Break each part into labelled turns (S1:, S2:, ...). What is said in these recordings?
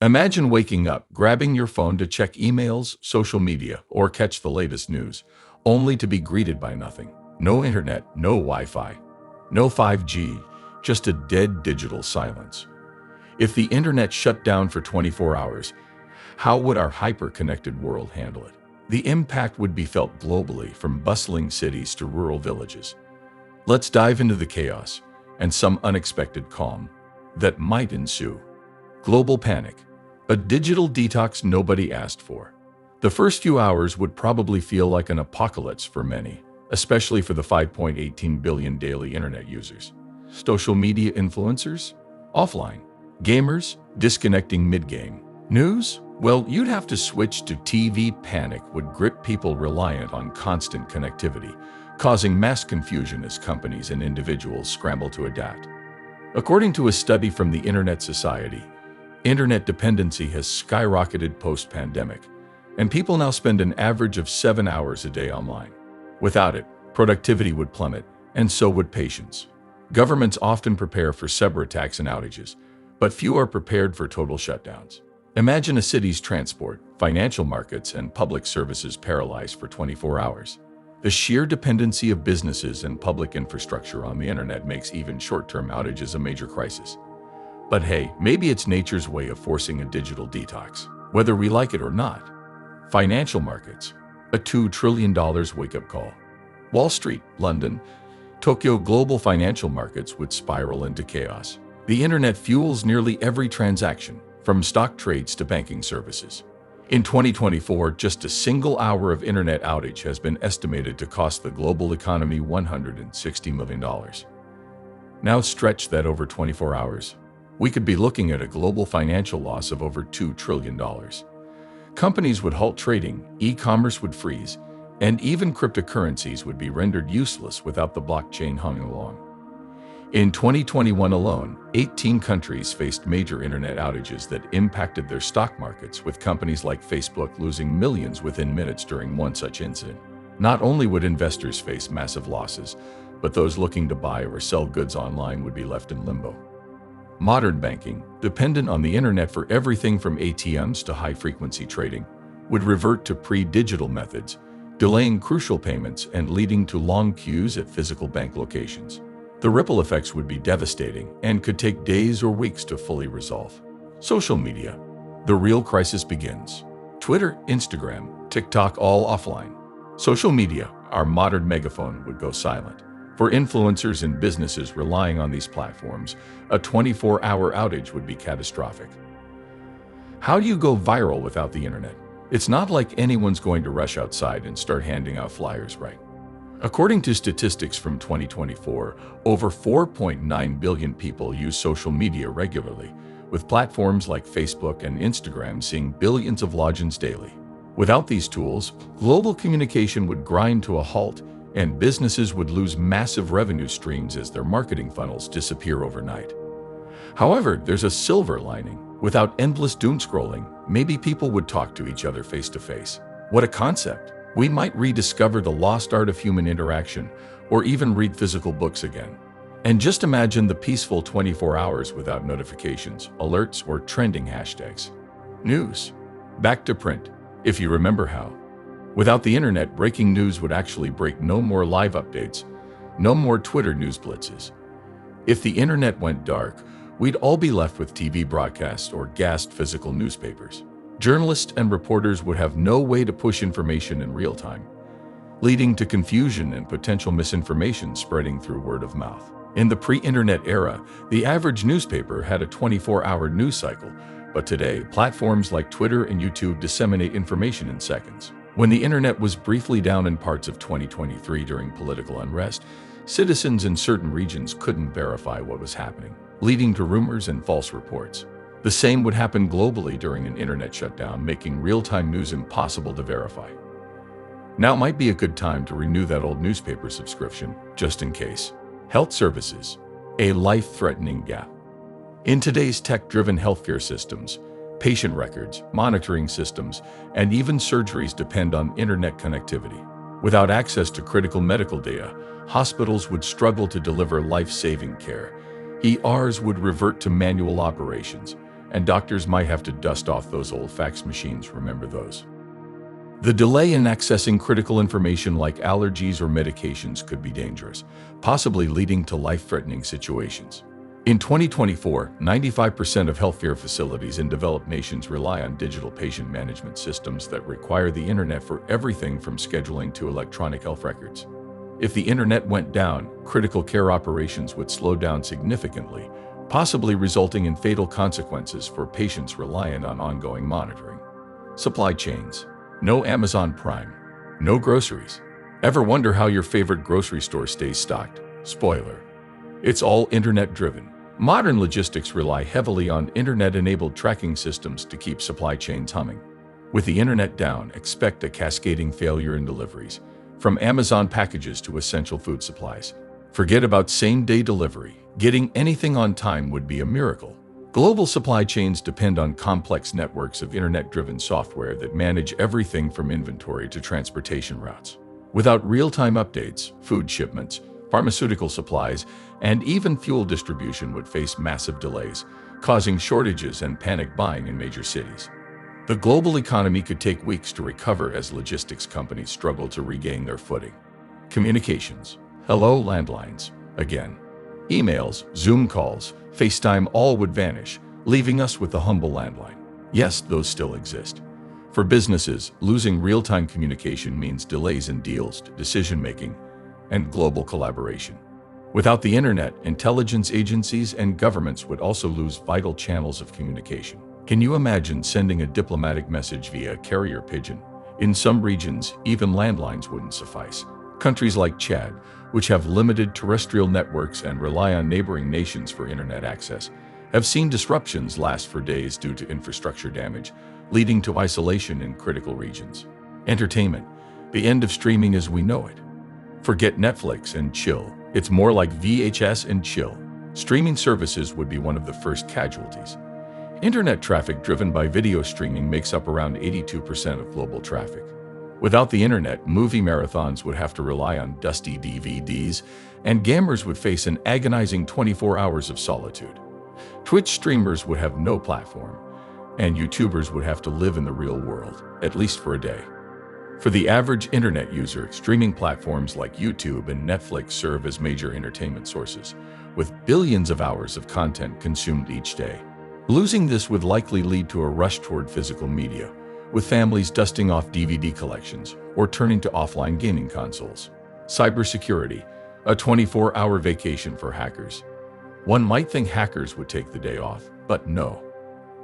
S1: Imagine waking up, grabbing your phone to check emails, social media, or catch the latest news, only to be greeted by nothing. No internet, no Wi-Fi, no 5G, just a dead digital silence. If the internet shut down for 24 hours, how would our hyper-connected world handle it? The impact would be felt globally, from bustling cities to rural villages. Let's dive into the chaos and some unexpected calm that might ensue. Global panic. A digital detox nobody asked for. The first few hours would probably feel like an apocalypse for many, especially for the 5.18 billion daily internet users. Social media influencers? Offline. Gamers? Disconnecting mid-game. News? Well, you'd have to switch to TV. Panic would grip people reliant on constant connectivity, causing mass confusion as companies and individuals scramble to adapt. According to a study from the Internet Society, internet dependency has skyrocketed post-pandemic, and people now spend an average of 7 hours a day online. Without it, productivity would plummet, and so would patience. Governments often prepare for cyber-attacks and outages, but few are prepared for total shutdowns. Imagine a city's transport, financial markets, and public services paralyzed for 24 hours. The sheer dependency of businesses and public infrastructure on the internet makes even short-term outages a major crisis. But hey, maybe it's nature's way of forcing a digital detox, whether we like it or not. Financial markets. A $2 trillion wake-up call. Wall Street, London, Tokyo. Global financial markets would spiral into chaos. The internet fuels nearly every transaction, from stock trades to banking services. In 2024, just a single hour of internet outage has been estimated to cost the global economy $160 million. Now stretch that over 24 hours. We could be looking at a global financial loss of over $2 trillion. Companies would halt trading, e-commerce would freeze, and even cryptocurrencies would be rendered useless without the blockchain humming along. In 2021 alone, 18 countries faced major internet outages that impacted their stock markets, with companies like Facebook losing millions within minutes during one such incident. Not only would investors face massive losses, but those looking to buy or sell goods online would be left in limbo. Modern banking, dependent on the internet for everything from ATMs to high-frequency trading, would revert to pre-digital methods, delaying crucial payments and leading to long queues at physical bank locations. The ripple effects would be devastating and could take days or weeks to fully resolve. Social media. The real crisis begins. Twitter, Instagram, TikTok, all offline. Social media, our modern megaphone, would go silent. For influencers and businesses relying on these platforms, a 24-hour outage would be catastrophic. How do you go viral without the internet? It's not like anyone's going to rush outside and start handing out flyers, right? According to statistics from 2024, over 4.9 billion people use social media regularly, with platforms like Facebook and Instagram seeing billions of logins daily. Without these tools, global communication would grind to a halt, and businesses would lose massive revenue streams as their marketing funnels disappear overnight. However, there's a silver lining. Without endless doom scrolling, maybe people would talk to each other face to face. What a concept! We might rediscover the lost art of human interaction, or even read physical books again. And just imagine the peaceful 24 hours without notifications, alerts, or trending hashtags. News. Back to print, if you remember how. Without the internet, breaking news would actually break. No more live updates, no more Twitter news blitzes. If the internet went dark, we'd all be left with TV broadcasts or gassed physical newspapers. Journalists and reporters would have no way to push information in real time, leading to confusion and potential misinformation spreading through word of mouth. In the pre-internet era, the average newspaper had a 24-hour news cycle, but today, platforms like Twitter and YouTube disseminate information in seconds. When the internet was briefly down in parts of 2023 during political unrest, citizens in certain regions couldn't verify what was happening, leading to rumors and false reports. The same would happen globally during an internet shutdown, making real-time news impossible to verify. Now might be a good time to renew that old newspaper subscription, just in case. Health services, a life-threatening gap. In today's tech-driven healthcare systems, patient records, monitoring systems, and even surgeries depend on internet connectivity. Without access to critical medical data, hospitals would struggle to deliver life-saving care. ERs would revert to manual operations, and doctors might have to dust off those old fax machines, remember those? The delay in accessing critical information like allergies or medications could be dangerous, possibly leading to life-threatening situations. In 2024, 95% of healthcare facilities in developed nations rely on digital patient management systems that require the internet for everything from scheduling to electronic health records. If the internet went down, critical care operations would slow down significantly, possibly resulting in fatal consequences for patients reliant on ongoing monitoring. Supply chains. No Amazon Prime. No groceries. Ever wonder how your favorite grocery store stays stocked? Spoiler. It's all internet-driven. Modern logistics rely heavily on internet-enabled tracking systems to keep supply chains humming. With the internet down, expect a cascading failure in deliveries, from Amazon packages to essential food supplies. Forget about same-day delivery. Getting anything on time would be a miracle. Global supply chains depend on complex networks of internet-driven software that manage everything from inventory to transportation routes. Without real-time updates, food shipments, pharmaceutical supplies, and even fuel distribution would face massive delays, causing shortages and panic buying in major cities. The global economy could take weeks to recover as logistics companies struggle to regain their footing. Communications. Hello, landlines. Again. Emails, Zoom calls, FaceTime all would vanish, leaving us with the humble landline. Yes, those still exist. For businesses, losing real-time communication means delays in deals, decision-making, and global collaboration. Without the internet, intelligence agencies and governments would also lose vital channels of communication. Can you imagine sending a diplomatic message via carrier pigeon? In some regions, even landlines wouldn't suffice. Countries like Chad, which have limited terrestrial networks and rely on neighboring nations for internet access, have seen disruptions last for days due to infrastructure damage, leading to isolation in critical regions. Entertainment. The end of streaming as we know it. Forget Netflix and chill. It's more like VHS and chill. Streaming services would be one of the first casualties. Internet traffic driven by video streaming makes up around 82% of global traffic. Without the internet, movie marathons would have to rely on dusty DVDs, and gamers would face an agonizing 24 hours of solitude. Twitch streamers would have no platform, and YouTubers would have to live in the real world, at least for a day. For the average internet user, streaming platforms like YouTube and Netflix serve as major entertainment sources, with billions of hours of content consumed each day. Losing this would likely lead to a rush toward physical media, with families dusting off DVD collections or turning to offline gaming consoles. Cybersecurity, a 24-hour vacation for hackers. One might think hackers would take the day off, but no.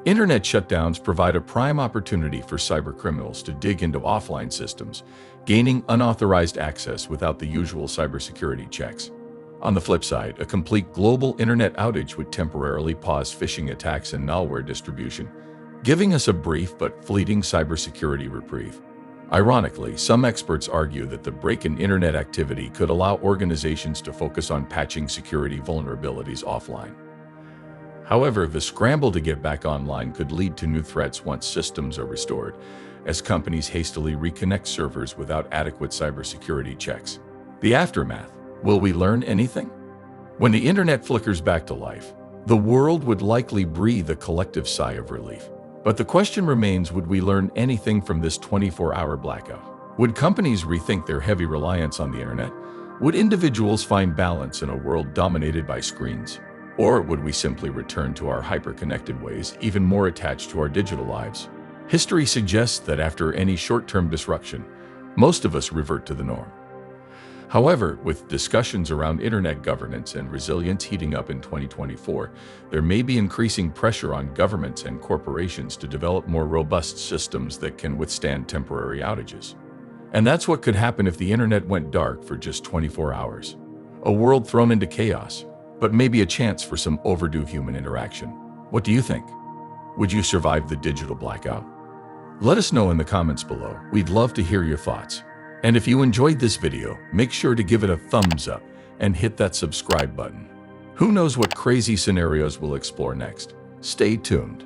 S1: Internet shutdowns provide a prime opportunity for cybercriminals to dig into offline systems, gaining unauthorized access without the usual cybersecurity checks. On the flip side, a complete global internet outage would temporarily pause phishing attacks and malware distribution, giving us a brief but fleeting cybersecurity reprieve. Ironically, some experts argue that the break in internet activity could allow organizations to focus on patching security vulnerabilities offline. However, the scramble to get back online could lead to new threats once systems are restored, as companies hastily reconnect servers without adequate cybersecurity checks. The aftermath. Will we learn anything? When the internet flickers back to life, the world would likely breathe a collective sigh of relief. But the question remains, would we learn anything from this 24-hour blackout? Would companies rethink their heavy reliance on the internet? Would individuals find balance in a world dominated by screens? Or would we simply return to our hyper-connected ways, even more attached to our digital lives? History suggests that after any short-term disruption, most of us revert to the norm. However, with discussions around internet governance and resilience heating up in 2024, there may be increasing pressure on governments and corporations to develop more robust systems that can withstand temporary outages. And that's what could happen if the internet went dark for just 24 hours. A world thrown into chaos, but maybe a chance for some overdue human interaction. What do you think? Would you survive the digital blackout? Let us know in the comments below. We'd love to hear your thoughts. And if you enjoyed this video, make sure to give it a thumbs up and hit that subscribe button. Who knows what crazy scenarios we'll explore next? Stay tuned.